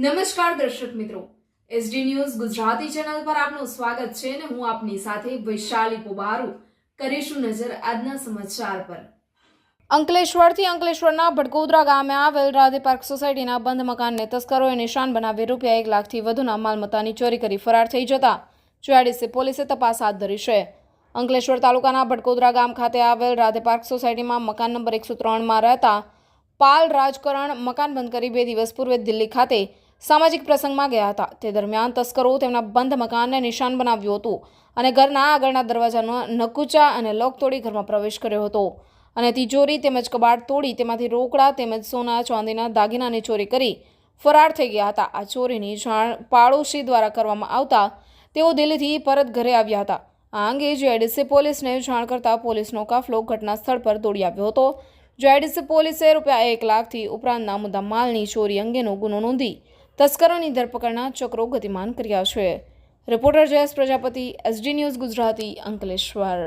નમસ્કાર દર્શક મિત્રો, એસડી ન્યૂઝ ગુજરાતી ચેનલ પર આપનું સ્વાગત છે અને હું આપની સાથે વૈશાલી પોબારુ કરીશું નજર આજના સમાચાર પર। અંકલેશ્વરથી અંકલેશ્વરના ભટકોદરા ગામે આવેલ રાધે પાર્ક સોસાયટીના બંધ મકાનને તસ્કરોએ નિશાન બનાવી રૂપિયા 1 લાખથી વધુના માલમત્તાની ચોરી કરી ફરાર થઈ જતા જીઆઈડીસી પોલીસે તપાસ હાથ ધરી છે। અંકલેશ્વર તાલુકાના ભટકોદરા ગામ ખાતે આવેલ રાધે પાર્ક સોસાયટીમાં મકાન નંબર 103માં રહેતા પાલ રાજકરણ મકાન બંધ કરી 2 દિવસ પૂર્વે દિલ્હી ખાતે સામાજિક પ્રસંગમાં ગયા હતા। તે દરમિયાન તસ્કરો તેમના બંધ મકાનને નિશાન બનાવ્યું હતું અને ઘરના આગળના દરવાજાનો નકુચા અને લોક તોડી ઘરમાં પ્રવેશ કર્યો હતો અને તિજોરી તેમજ કબાટ તોડી તેમાંથી રોકડા તેમજ સોના ચાંદીના દાગીનાની ચોરી કરી ફરાર થઈ ગયા હતા। આ ચોરીની જાણ પાડોશી દ્વારા કરવામાં આવતા તેઓ દિલ્હીથી પરત ઘરે આવ્યા હતા। આ અંગે જીઆઈડીસી પોલીસને જાણ કરતા પોલીસનો કાફલો ઘટના સ્થળ પર દોડી આવ્યો હતો। જીઆઈડીસી પોલીસે રૂપિયા 1 લાખથી ઉપરાંતના મુદ્દા માલની ચોરી અંગેનો ગુનો નોંધી તસ્કરોની ધરપકડના ચક્રો ગતિમાન કર્યા છે। Reporter Jayesh Prajapati, SD news Gujarati, Ankleshwar.